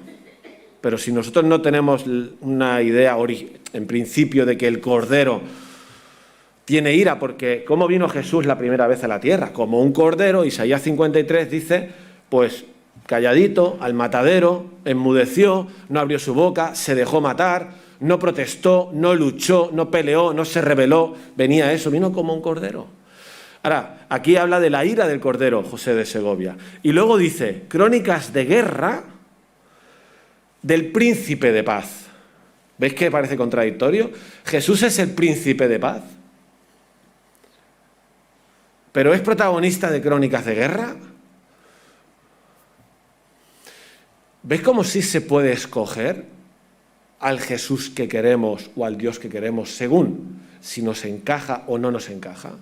pero si nosotros no tenemos una idea en principio de que el Cordero tiene ira, porque ¿cómo vino Jesús la primera vez a la tierra? Como un cordero. Isaías 53 dice, pues calladito, al matadero, enmudeció, no abrió su boca, se dejó matar, no protestó, no luchó, no peleó, no se rebeló, venía eso, vino como un cordero. Ahora, aquí habla de la ira del Cordero, José de Segovia. Y luego dice, crónicas de guerra del príncipe de paz. ¿Veis que parece contradictorio? Jesús es el príncipe de paz, pero ¿es protagonista de crónicas de guerra? ¿Veis cómo sí se puede escoger al Jesús que queremos o al Dios que queremos según si nos encaja o no nos encaja?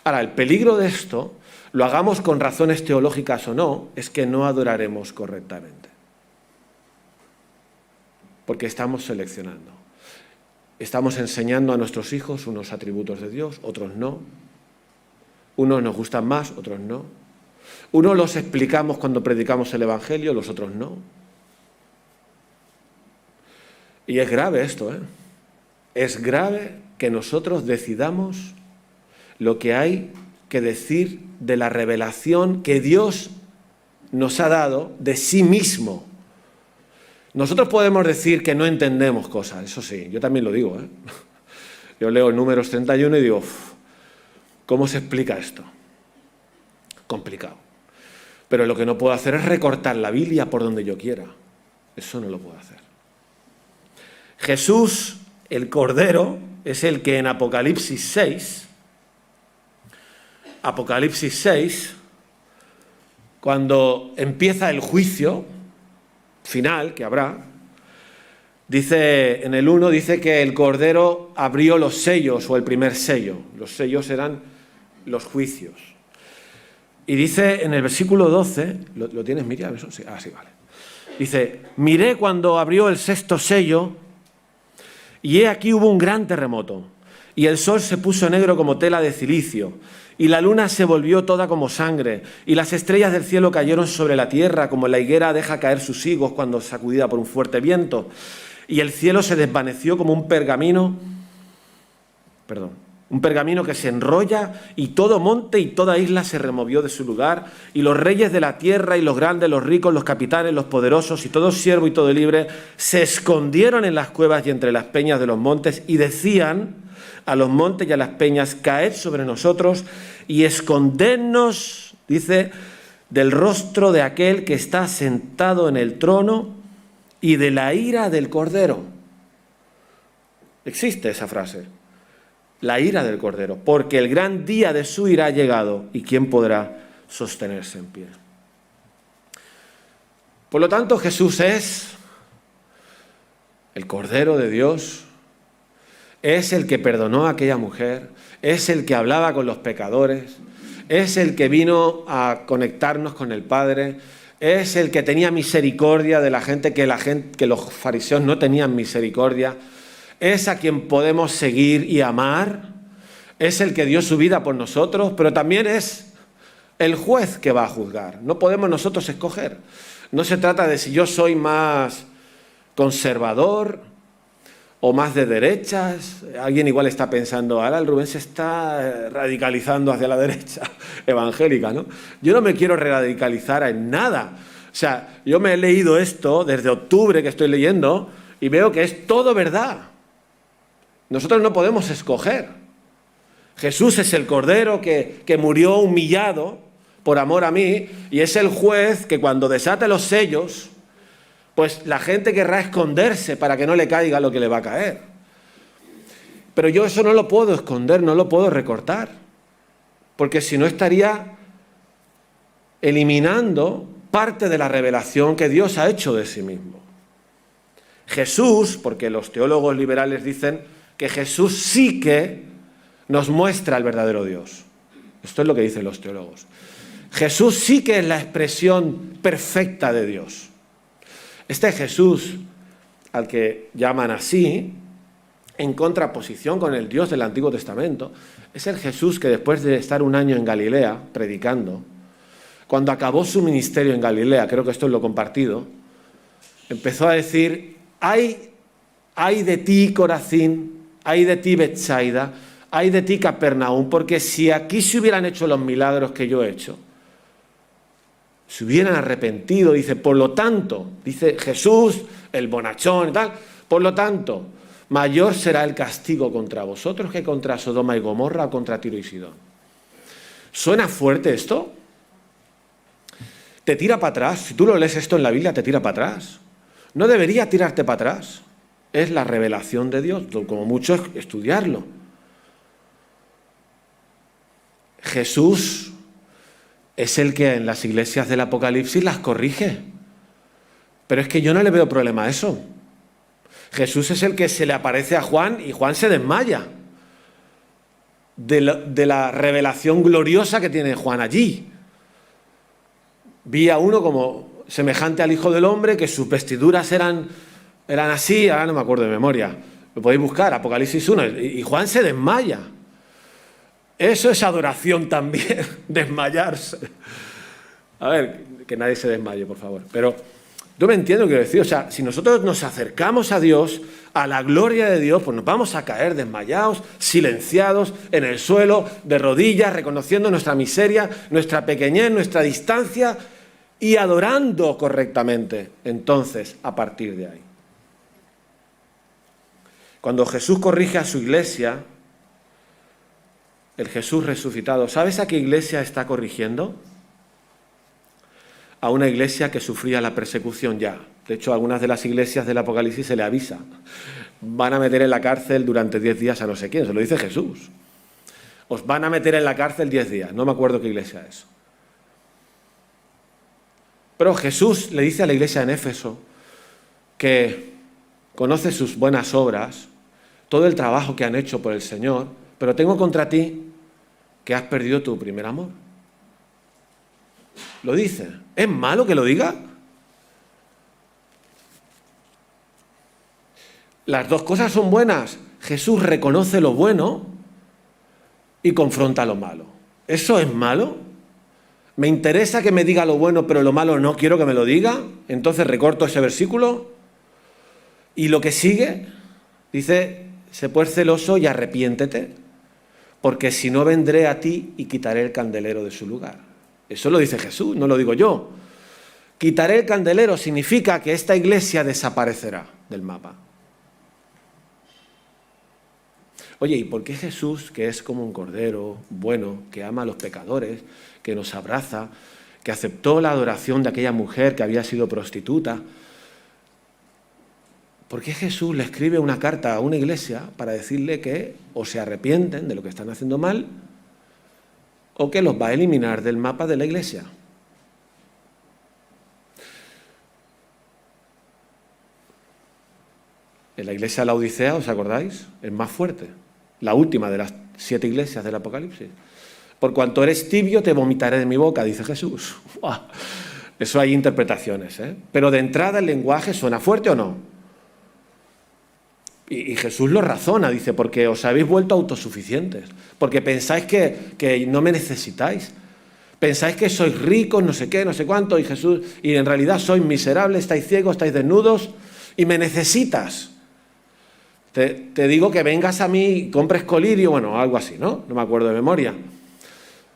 Ahora, el peligro de esto, lo hagamos con razones teológicas o no, es que no adoraremos correctamente. Porque estamos seleccionando. Estamos enseñando a nuestros hijos unos atributos de Dios, otros no. Unos nos gustan más, otros no. Unos los explicamos cuando predicamos el Evangelio, los otros no. Y es grave esto, ¿eh? Es grave que nosotros decidamos lo que hay que decir de la revelación que Dios nos ha dado de sí mismo. Nosotros podemos decir que no entendemos cosas, eso sí, yo también lo digo, ¿eh? Yo leo Números 31 y digo, ¿cómo se explica esto? Complicado. Pero lo que no puedo hacer es recortar la Biblia por donde yo quiera. Eso no lo puedo hacer. Jesús, el Cordero, es el que en Apocalipsis 6, cuando empieza el juicio final que habrá, dice en el 1, dice que el Cordero abrió los sellos o el primer sello. Los sellos eran los juicios. Y dice en el versículo 12, ¿lo tienes, Miriam? Sí, sí, vale. Dice, miré cuando abrió el sexto sello y he aquí hubo un gran terremoto y el sol se puso negro como tela de cilicio y la luna se volvió toda como sangre y las estrellas del cielo cayeron sobre la tierra como la higuera deja caer sus higos cuando es sacudida por un fuerte viento y el cielo se desvaneció como un pergamino que se enrolla y todo monte y toda isla se removió de su lugar y los reyes de la tierra y los grandes, los ricos, los capitanes, los poderosos y todo siervo y todo libre se escondieron en las cuevas y entre las peñas de los montes y decían a los montes y a las peñas, caed sobre nosotros y escondednos, dice, del rostro de aquel que está sentado en el trono y de la ira del Cordero. Existe esa frase. La ira del Cordero, porque el gran día de su ira ha llegado y ¿quién podrá sostenerse en pie? Por lo tanto, Jesús es el Cordero de Dios, es el que perdonó a aquella mujer, es el que hablaba con los pecadores, es el que vino a conectarnos con el Padre, es el que tenía misericordia de la gente que los fariseos no tenían misericordia. Es a quien podemos seguir y amar, es el que dio su vida por nosotros, pero también es el juez que va a juzgar. No podemos nosotros escoger. No se trata de si yo soy más conservador o más de derechas. Alguien igual está pensando, ahora el Rubén se está radicalizando hacia la derecha evangélica, ¿no? Yo no me quiero radicalizar en nada. O sea, yo me he leído esto desde octubre que estoy leyendo y veo que es todo verdad. Nosotros no podemos escoger. Jesús es el Cordero que murió humillado por amor a mí y es el juez que cuando desate los sellos, pues la gente querrá esconderse para que no le caiga lo que le va a caer. Pero yo eso no lo puedo esconder, no lo puedo recortar, porque si no estaría eliminando parte de la revelación que Dios ha hecho de sí mismo. Jesús, porque los teólogos liberales dicen que Jesús sí que nos muestra al verdadero Dios. Esto es lo que dicen los teólogos. Jesús sí que es la expresión perfecta de Dios. Este Jesús, al que llaman así, en contraposición con el Dios del Antiguo Testamento, es el Jesús que después de estar un año en Galilea predicando, cuando acabó su ministerio en Galilea, creo que esto lo he compartido, empezó a decir, ay de ti, Corazín, ay de ti, Betsaida, ay de ti, Capernaum, porque si aquí se hubieran hecho los milagros que yo he hecho, se hubieran arrepentido, dice, por lo tanto, dice Jesús, el bonachón y tal, por lo tanto, mayor será el castigo contra vosotros que contra Sodoma y Gomorra o contra Tiro y Sidón. ¿Suena fuerte esto? Te tira para atrás. Si tú lo lees esto en la Biblia, te tira para atrás. No debería tirarte para atrás. Es la revelación de Dios, como mucho es estudiarlo. Jesús es el que en las iglesias del Apocalipsis las corrige. Pero es que yo no le veo problema a eso. Jesús es el que se le aparece a Juan y Juan se desmaya de la revelación gloriosa que tiene Juan allí. Vi a uno como semejante al Hijo del Hombre, que sus vestiduras eran así, ahora no me acuerdo de memoria. Lo podéis buscar, Apocalipsis 1, y Juan se desmaya. Eso es adoración también, desmayarse. A ver, que nadie se desmaye, por favor. Pero yo me entiendo lo que quiero decir. O sea, si nosotros nos acercamos a Dios, a la gloria de Dios, pues nos vamos a caer desmayados, silenciados, en el suelo, de rodillas, reconociendo nuestra miseria, nuestra pequeñez, nuestra distancia, y adorando correctamente. Entonces, a partir de ahí. Cuando Jesús corrige a su iglesia, el Jesús resucitado, ¿sabes a qué iglesia está corrigiendo? A una iglesia que sufría la persecución ya. De hecho, a algunas de las iglesias del Apocalipsis se le avisa. Van a meter en la cárcel durante 10 días a no sé quién, se lo dice Jesús. Os van a meter en la cárcel 10 días, no me acuerdo qué iglesia es. Pero Jesús le dice a la iglesia en Éfeso que conoce sus buenas obras, todo el trabajo que han hecho por el Señor, pero tengo contra ti que has perdido tu primer amor. Lo dice. ¿Es malo que lo diga? Las dos cosas son buenas. Jesús reconoce lo bueno y confronta lo malo. ¿Eso es malo? ¿Me interesa que me diga lo bueno, pero lo malo no quiero que me lo diga? Entonces recorto ese versículo. Y lo que sigue, dice, sé pues celoso y arrepiéntete, porque si no vendré a ti y quitaré el candelero de su lugar. Eso lo dice Jesús, no lo digo yo. Quitaré el candelero significa que esta iglesia desaparecerá del mapa. Oye, ¿y por qué Jesús, que es como un cordero bueno, que ama a los pecadores, que nos abraza, que aceptó la adoración de aquella mujer que había sido prostituta, por qué Jesús le escribe una carta a una iglesia para decirle que o se arrepienten de lo que están haciendo mal o que los va a eliminar del mapa de la iglesia? En la iglesia de la Odisea, ¿os acordáis? Es más fuerte. La última de las 7 iglesias del Apocalipsis. Por cuanto eres tibio, te vomitaré de mi boca, dice Jesús. ¡Uah! Eso hay interpretaciones, ¿eh? Pero de entrada el lenguaje suena fuerte o no. Y Jesús lo razona, dice, porque os habéis vuelto autosuficientes, porque pensáis que no me necesitáis, pensáis que sois ricos, no sé qué, no sé cuánto, y en realidad sois miserables, estáis ciegos, estáis desnudos, y me necesitas. Te digo que vengas a mí y compres colirio, bueno, algo así, ¿no? No me acuerdo de memoria.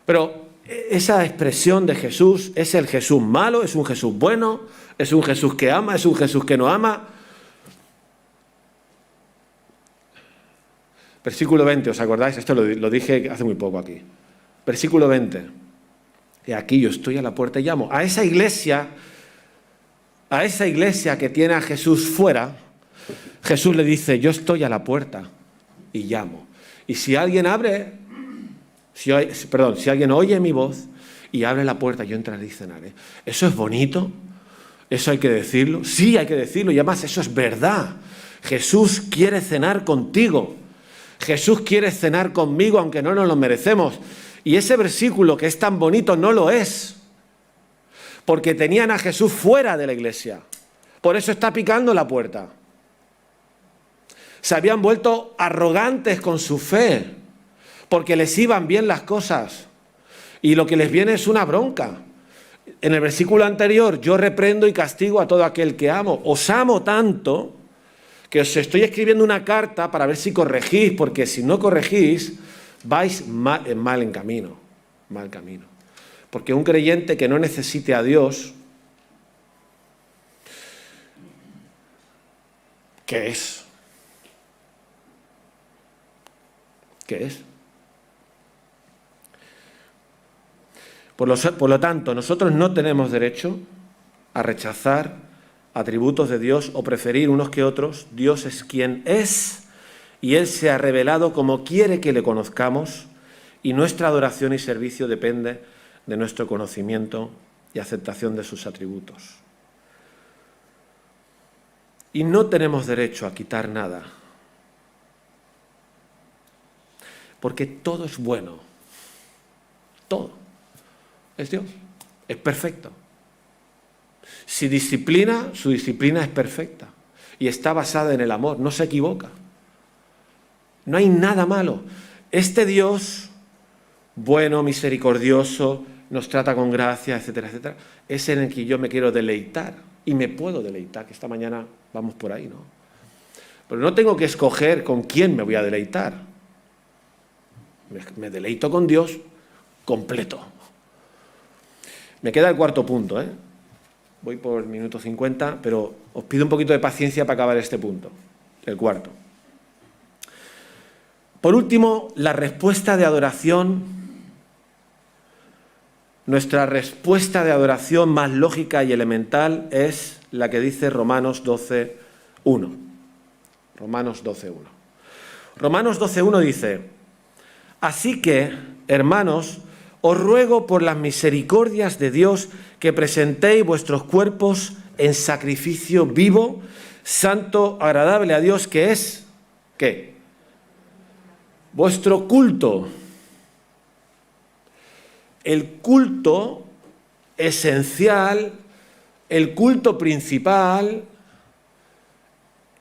Pero esa expresión de Jesús es el Jesús malo, es un Jesús bueno, es un Jesús que ama, es un Jesús que no ama. Versículo 20, ¿os acordáis? Esto lo dije hace muy poco aquí. Versículo 20. Y aquí yo estoy a la puerta y llamo. A esa iglesia que tiene a Jesús fuera, Jesús le dice, yo estoy a la puerta y llamo. Y si alguien si alguien oye mi voz y abre la puerta, yo entraré y cenaré. ¿Eso es bonito? ¿Eso hay que decirlo? Sí, hay que decirlo. Y además eso es verdad. Jesús quiere cenar contigo. Jesús quiere cenar conmigo aunque no nos lo merecemos. Y ese versículo que es tan bonito no lo es. Porque tenían a Jesús fuera de la iglesia. Por eso está picando la puerta. Se habían vuelto arrogantes con su fe. Porque les iban bien las cosas. Y lo que les viene es una bronca. En el versículo anterior, yo reprendo y castigo a todo aquel que amo. Os amo tanto que os estoy escribiendo una carta para ver si corregís, porque si no corregís, vais mal en camino. Mal camino. Porque un creyente que no necesite a Dios, ¿qué es? ¿Qué es? Por lo tanto, nosotros no tenemos derecho a rechazar atributos de Dios o preferir unos que otros. Dios es quien es y Él se ha revelado como quiere que le conozcamos y nuestra adoración y servicio depende de nuestro conocimiento y aceptación de sus atributos. Y no tenemos derecho a quitar nada, porque todo es bueno, todo es Dios, es perfecto. Si disciplina, su disciplina es perfecta y está basada en el amor, no se equivoca. No hay nada malo. Este Dios, bueno, misericordioso, nos trata con gracia, etcétera, etcétera, es en el que yo me quiero deleitar y me puedo deleitar, que esta mañana vamos por ahí, ¿no? Pero no tengo que escoger con quién me voy a deleitar. Me deleito con Dios completo. Me queda el cuarto punto, voy por el minuto 50, pero os pido un poquito de paciencia para acabar este punto, el cuarto. Por último, la respuesta de adoración, nuestra respuesta de adoración más lógica y elemental es la que dice Romanos 12:1. Romanos 12:1. Romanos 12:1 dice: así que, hermanos, os ruego por las misericordias de Dios que presentéis vuestros cuerpos en sacrificio vivo, santo, agradable a Dios, que es, ¿qué? Vuestro culto. El culto esencial, el culto principal,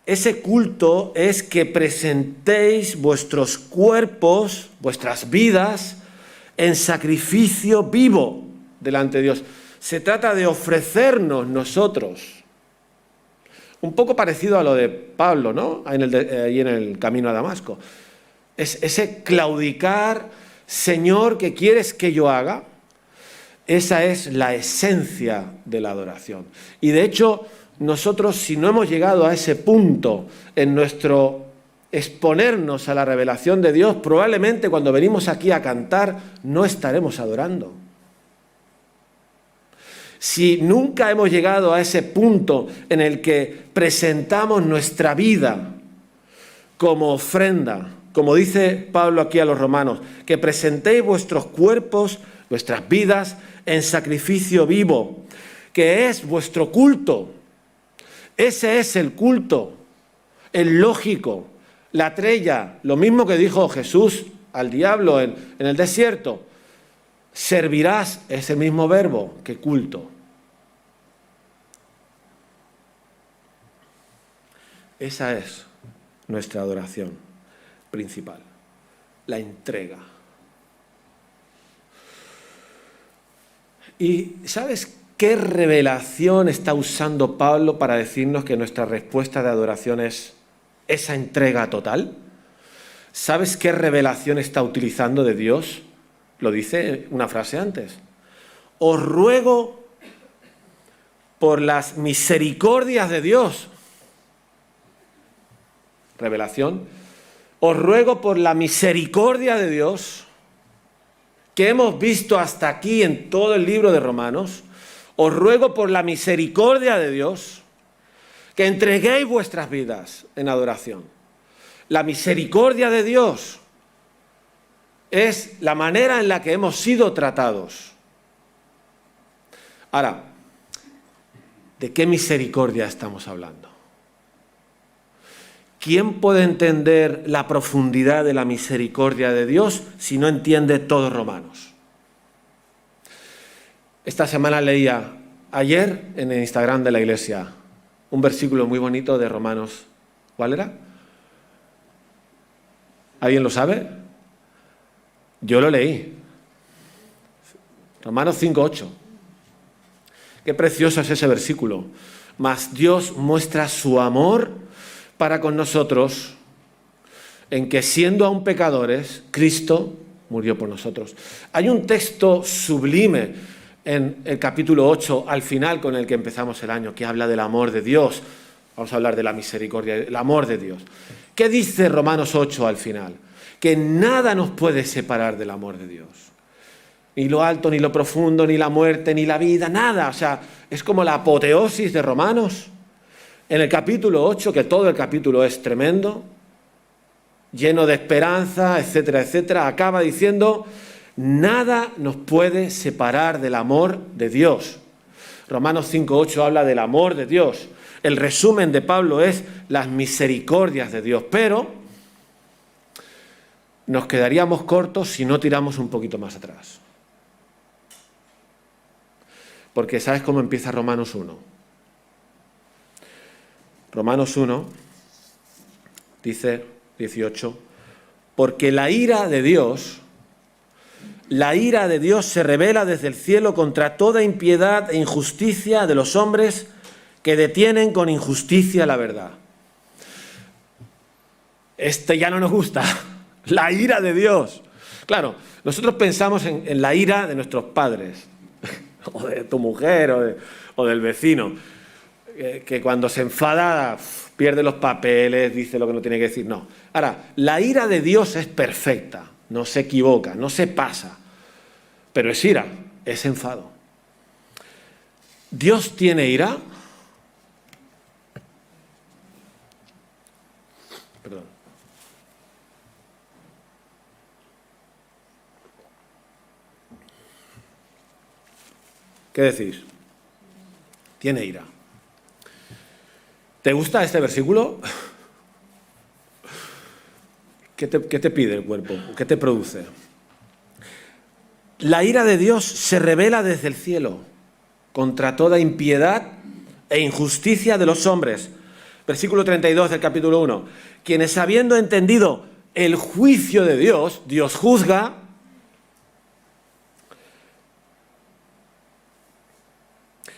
ese culto es que presentéis vuestros cuerpos, vuestras vidas, en sacrificio vivo delante de Dios. Se trata de ofrecernos nosotros. Un poco parecido a lo de Pablo, ¿no? Ahí en el camino a Damasco. Es ese claudicar, Señor, ¿qué quieres que yo haga? Esa es la esencia de la adoración. Y de hecho, nosotros, si no hemos llegado a ese punto en nuestro exponernos a la revelación de Dios, probablemente cuando venimos aquí a cantar no estaremos adorando. Si nunca hemos llegado a ese punto en el que presentamos nuestra vida como ofrenda, como dice Pablo aquí a los romanos, que presentéis vuestros cuerpos, vuestras vidas en sacrificio vivo, que es vuestro culto. Ese es el culto, el lógico, la trella, lo mismo que dijo Jesús al diablo en el desierto. Servirás, es el mismo verbo que culto. Esa es nuestra adoración principal, la entrega. ¿Y sabes qué revelación está usando Pablo para decirnos que nuestra respuesta de adoración es esa entrega total? ¿Sabes qué revelación está utilizando de Dios? Lo dice una frase antes. Os ruego por las misericordias de Dios. Revelación. Os ruego por la misericordia de Dios que hemos visto hasta aquí en todo el libro de Romanos. Os ruego por la misericordia de Dios que entreguéis vuestras vidas en adoración. La misericordia de Dios es la manera en la que hemos sido tratados. Ahora, ¿de qué misericordia estamos hablando? ¿Quién puede entender la profundidad de la misericordia de Dios si no entiende todo Romanos? Esta semana leía, ayer en el Instagram de la iglesia, un versículo muy bonito de Romanos. ¿Cuál era? ¿Alguien lo sabe? Yo lo leí. Romanos 5:8. Qué precioso es ese versículo. Mas Dios muestra su amor para con nosotros en que, siendo aún pecadores, Cristo murió por nosotros. Hay un texto sublime en el capítulo 8, al final, con el que empezamos el año, que habla del amor de Dios. Vamos a hablar de la misericordia, el amor de Dios. ¿Qué dice Romanos 8 al final? Que nada nos puede separar del amor de Dios. Ni lo alto, ni lo profundo, ni la muerte, ni la vida, nada. O sea, es como la apoteosis de Romanos. En el capítulo 8, que todo el capítulo es tremendo, lleno de esperanza, etcétera, etcétera, acaba diciendo: nada nos puede separar del amor de Dios. Romanos 5:8 habla del amor de Dios. El resumen de Pablo es las misericordias de Dios, pero nos quedaríamos cortos si no tiramos un poquito más atrás. Porque ¿sabes cómo empieza Romanos 1? Romanos 1 dice 18, porque la ira de Dios se revela desde el cielo contra toda impiedad e injusticia de los hombres que detienen con injusticia la verdad. Ya no nos gusta, la ira de Dios. Claro, nosotros pensamos en la ira de nuestros padres, o de tu mujer, o del vecino, que cuando se enfada pierde los papeles, dice lo que no tiene que decir. No. Ahora, la ira de Dios es perfecta, no se equivoca, no se pasa, pero es ira, es enfado. ¿Dios tiene ira? Perdón. ¿Qué decís? Tiene ira. ¿Te gusta este versículo? ¿Qué te pide el cuerpo? ¿Qué te produce? La ira de Dios se revela desde el cielo contra toda impiedad e injusticia de los hombres. Versículo 32 del capítulo 1. Quienes habiendo entendido el juicio de Dios, Dios juzga,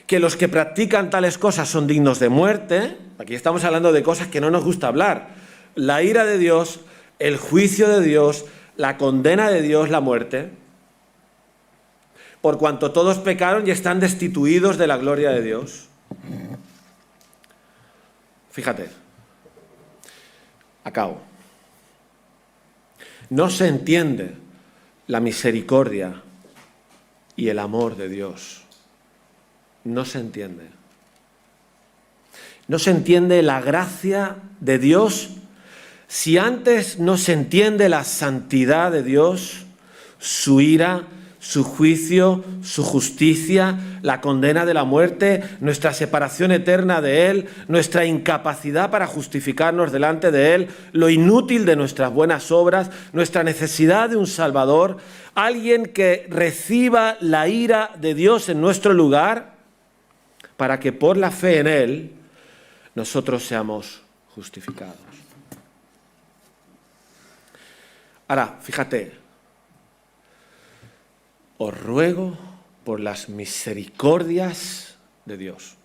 que los que practican tales cosas son dignos de muerte. Aquí estamos hablando de cosas que no nos gusta hablar. La ira de Dios, el juicio de Dios, la condena de Dios, la muerte. Por cuanto todos pecaron y están destituidos de la gloria de Dios. Fíjate. Acabo. No se entiende la misericordia y el amor de Dios. No se entiende. No se entiende la gracia de Dios si antes no se entiende la santidad de Dios, su ira, su juicio, su justicia, la condena de la muerte, nuestra separación eterna de Él, nuestra incapacidad para justificarnos delante de Él, lo inútil de nuestras buenas obras, nuestra necesidad de un Salvador, alguien que reciba la ira de Dios en nuestro lugar, para que por la fe en Él nosotros seamos justificados. Ahora, fíjate, os ruego por las misericordias de Dios.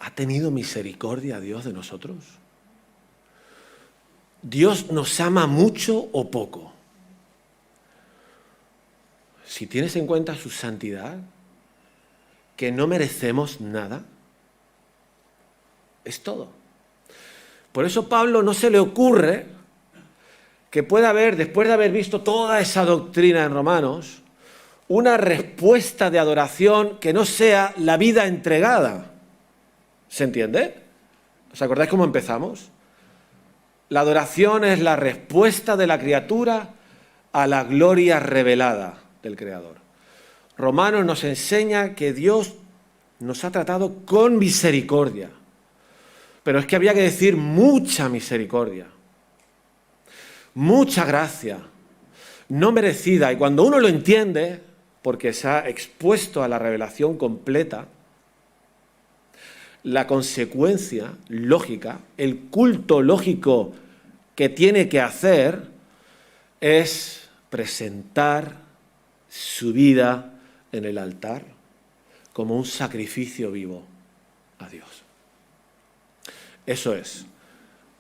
¿Ha tenido misericordia Dios de nosotros? ¿Dios nos ama mucho o poco? Si tienes en cuenta su santidad, que no merecemos nada, es todo. Por eso Pablo no se le ocurre que pueda haber, después de haber visto toda esa doctrina en Romanos, una respuesta de adoración que no sea la vida entregada. ¿Se entiende? ¿Os acordáis cómo empezamos? La adoración es la respuesta de la criatura a la gloria revelada del Creador. Romanos nos enseña que Dios nos ha tratado con misericordia. Pero es que había que decir mucha misericordia, mucha gracia, no merecida. Y cuando uno lo entiende, porque se ha expuesto a la revelación completa, la consecuencia lógica, el culto lógico que tiene que hacer es presentar su vida en el altar como un sacrificio vivo a Dios. Eso es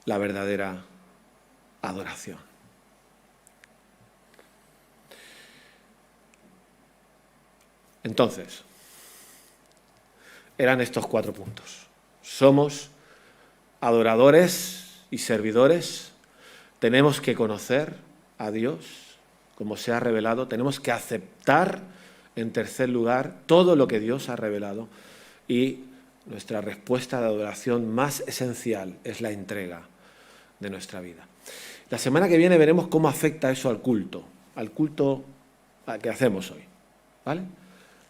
la verdadera adoración. Entonces, eran estos 4 puntos. Somos adoradores y servidores, tenemos que conocer a Dios como se ha revelado, tenemos que aceptar, en tercer lugar, todo lo que Dios ha revelado, y nuestra respuesta de adoración más esencial es la entrega de nuestra vida. La semana que viene veremos cómo afecta eso al culto que hacemos hoy, ¿vale?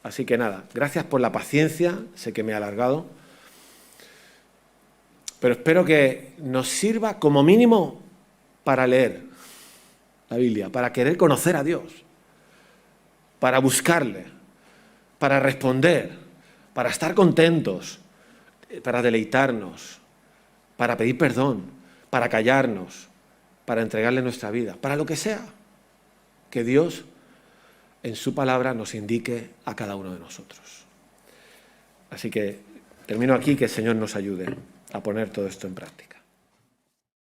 Así que nada, gracias por la paciencia, sé que me he alargado, pero espero que nos sirva como mínimo para leer la Biblia, para querer conocer a Dios, para buscarle, para responder, para estar contentos, para deleitarnos, para pedir perdón, para callarnos, para entregarle nuestra vida, para lo que sea que Dios en su palabra nos indique a cada uno de nosotros. Así que termino aquí, que el Señor nos ayude a poner todo esto en práctica.